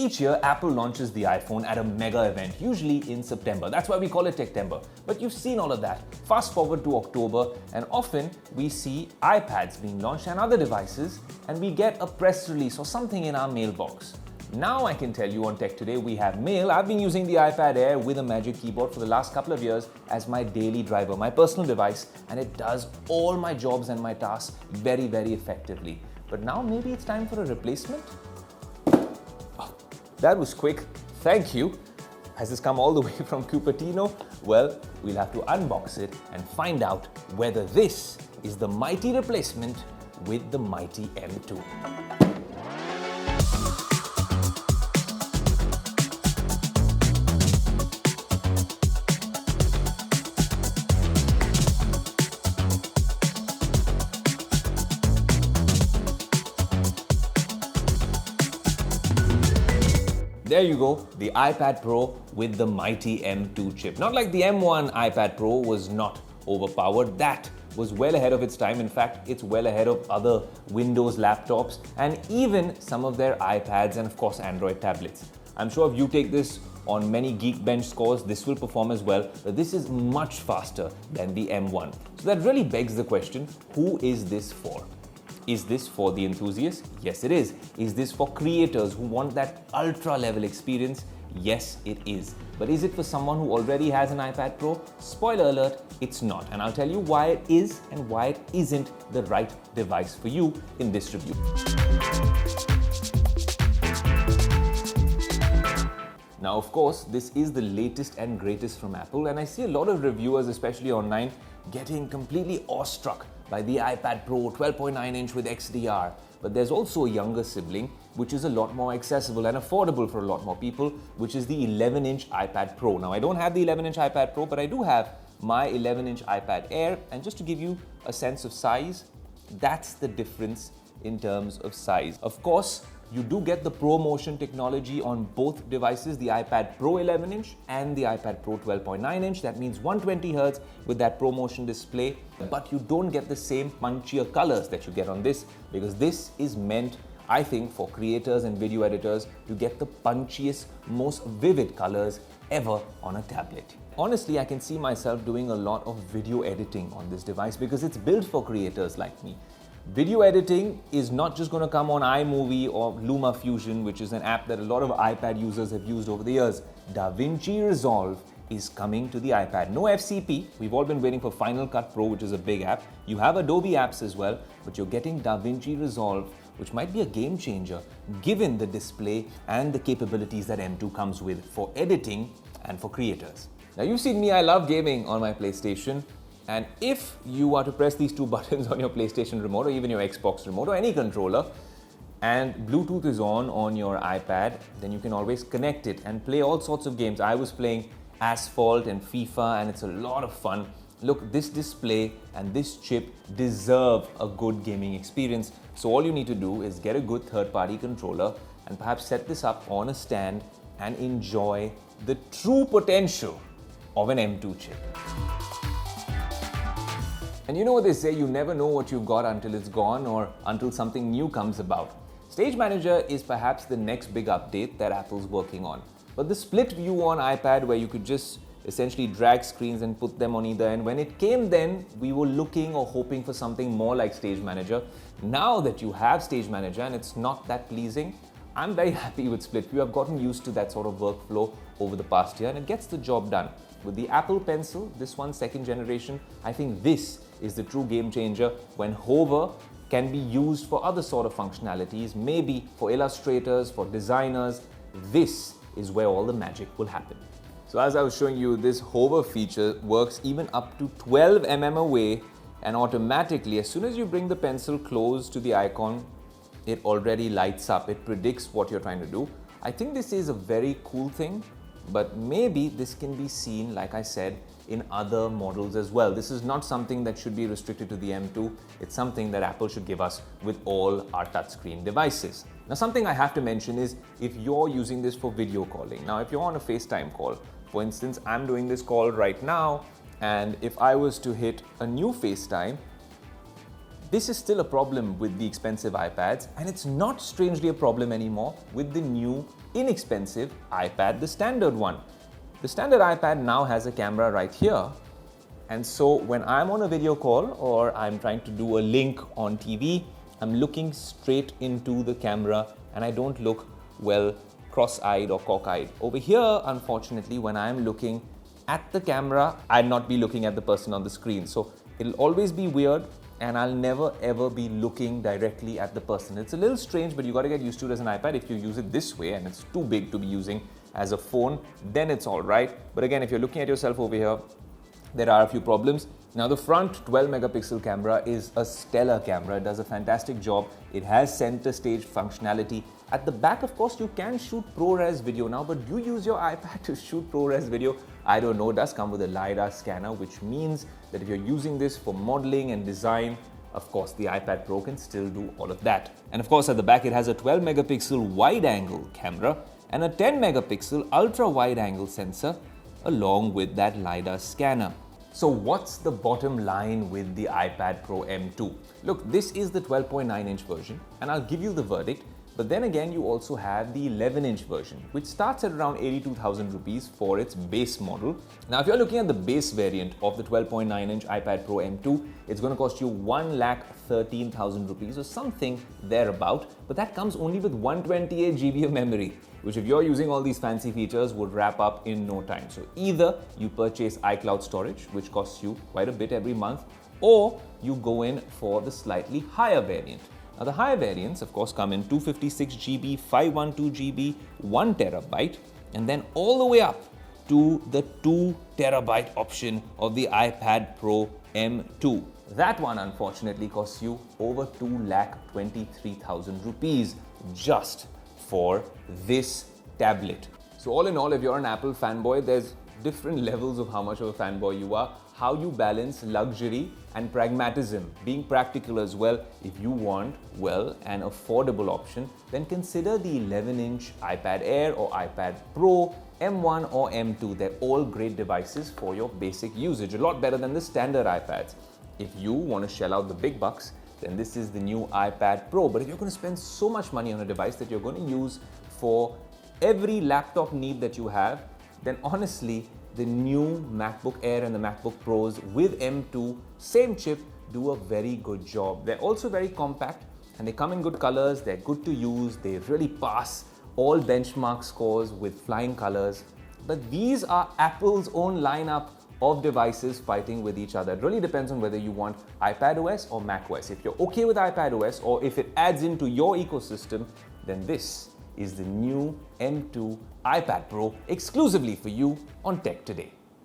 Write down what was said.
Each year, Apple launches the iPhone at a mega event, usually in September. That's why we call it Techtember. But you've seen all of that. Fast forward to October, and often we see iPads being launched and other devices, and we get a press release or something in our mailbox. Now I can tell you on Tech Today we have mail. I've been using the iPad Air with a Magic Keyboard for the last couple of years as my daily driver, my personal device, and it does all my jobs and my tasks very, very effectively. But now maybe it's time for a replacement? Oh, that was quick. Thank you. Has this come all the way from Cupertino? Well, we'll have to unbox it and find out whether this is the mighty replacement with the mighty M2. There you go, the iPad Pro with the mighty M2 chip. Not like the M1 iPad Pro was not overpowered. That was well ahead of its time. In fact, it's well ahead of other Windows laptops and even some of their iPads and of course Android tablets. I'm sure if you take this on many Geekbench scores, this will perform as well, but this is much faster than the M1. So that really begs the question, who is this for? Is this for the enthusiasts? Yes, it is. Is this for creators who want that ultra-level experience? Yes, it is. But is it for someone who already has an iPad Pro? Spoiler alert, it's not. And I'll tell you why it is and why it isn't the right device for you in this review. Now, of course, this is the latest and greatest from Apple, and I see a lot of reviewers, especially online, getting completely awestruck by the iPad Pro 12.9-inch with XDR. But there's also a younger sibling, which is a lot more accessible and affordable for a lot more people, which is the 11-inch iPad Pro. Now, I don't have the 11-inch iPad Pro, but I do have my 11-inch iPad Air. And just to give you a sense of size, that's the difference in terms of size. Of course, you do get the ProMotion technology on both devices, the iPad Pro 11-inch and the iPad Pro 12.9-inch. That means 120 Hz with that ProMotion display, but you don't get the same punchier colors that you get on this, because this is meant, I think, for creators and video editors to get the punchiest, most vivid colors ever on a tablet. Honestly, I can see myself doing a lot of video editing on this device because it's built for creators like me. Video editing is not just going to come on iMovie or LumaFusion, which is an app that a lot of iPad users have used over the years. DaVinci Resolve is coming to the iPad. No FCP. We've all been waiting for Final Cut Pro, which is a big app. You have Adobe apps as well, but you're getting DaVinci Resolve, which might be a game changer given the display and the capabilities that M2 comes with for editing and for creators. Now, you've seen me, I love gaming on my PlayStation. And if you are to press these two buttons on your PlayStation remote or even your Xbox remote or any controller, and Bluetooth is on your iPad, then you can always connect it and play all sorts of games. I was playing Asphalt and FIFA, and it's a lot of fun. Look, this display and this chip deserve a good gaming experience. So all you need to do is get a good third-party controller and perhaps set this up on a stand and enjoy the true potential of an M2 chip. And you know what they say, you never know what you've got until it's gone or until something new comes about. Stage Manager is perhaps the next big update that Apple's working on. But the split view on iPad, where you could just essentially drag screens and put them on either end, when it came then, we were looking or hoping for something more like Stage Manager. Now that you have Stage Manager and it's not that pleasing, I'm very happy with split view. I've gotten used to that sort of workflow over the past year and it gets the job done. With the Apple Pencil, this one, second generation, I think this is the true game changer when Hover can be used for other sort of functionalities, maybe for illustrators, for designers. This is where all the magic will happen. So as I was showing you, this Hover feature works even up to 12 mm away, and automatically, as soon as you bring the pencil close to the icon, it already lights up. It predicts what you're trying to do. I think this is a very cool thing, but maybe this can be seen, like I said, in other models as well. This is not something that should be restricted to the M2. It's something that Apple should give us with all our touchscreen devices. Now, something I have to mention is if you're using this for video calling. Now, if you're on a FaceTime call, for instance, I'm doing this call right now, and if I was to hit a new FaceTime, This is still a problem with the expensive iPads, and it's not strangely a problem anymore with the new inexpensive iPad, the standard one. The standard iPad now has a camera right here, and so when I'm on a video call or I'm trying to do a link on TV, I'm looking straight into the camera and I don't look, well, cross-eyed or cock-eyed. Over here, unfortunately, when I'm looking at the camera, I'll not be looking at the person on the screen. So it'll always be weird and I'll never ever be looking directly at the person. It's a little strange, but you got to get used to it as an iPad. If you use it this way and it's too big to be using as a phone, then it's all right. But again, if you're looking at yourself over here, there are a few problems. Now the front 12 megapixel camera is a stellar camera. It does a fantastic job. It has center stage functionality. At the back, of course, you can shoot ProRes video now, but do you use your iPad to shoot ProRes video? I don't know. It does come with a LiDAR scanner, which means that if you're using this for modeling and design, of course, the iPad Pro can still do all of that. And of course, at the back, it has a 12 megapixel wide angle camera and a 10 megapixel ultra wide angle sensor along with that LiDAR scanner. So what's the bottom line with the iPad Pro M2? Look, this is the 12.9-inch version, and I'll give you the verdict. But then again, you also have the 11-inch version, which starts at around 82,000 rupees for its base model. Now, if you're looking at the base variant of the 12.9-inch iPad Pro M2, it's going to cost you 1,13,000 rupees or something thereabout. But that comes only with 128 GB of memory, which if you're using all these fancy features would wrap up in no time. So either you purchase iCloud storage, which costs you quite a bit every month, or you go in for the slightly higher variant. Now the higher variants, of course, come in 256 GB, 512 GB, 1 terabyte, and then all the way up to the 2 terabyte option of the iPad Pro M2. That one, unfortunately, costs you over 2,23,000 rupees just for this tablet. So all in all, if you're an Apple fanboy, there's different levels of how much of a fanboy you are, how you balance luxury and pragmatism, being practical as well. If you want, well, an affordable option, then consider the 11-inch iPad Air or iPad Pro, M1 or M2. They're all great devices for your basic usage, a lot better than the standard iPads. If you want to shell out the big bucks, then this is the new iPad Pro. But if you're going to spend so much money on a device that you're going to use for every laptop need that you have, then honestly, the new MacBook Air and the MacBook Pros with M2, same chip, do a very good job. They're also very compact and they come in good colors. They're good to use. They really pass all benchmark scores with flying colors. But these are Apple's own lineup of devices fighting with each other. It really depends on whether you want iPadOS or macOS. If you're okay with iPadOS or if it adds into your ecosystem, then this is the new M2 iPad Pro exclusively for you on Tech Today.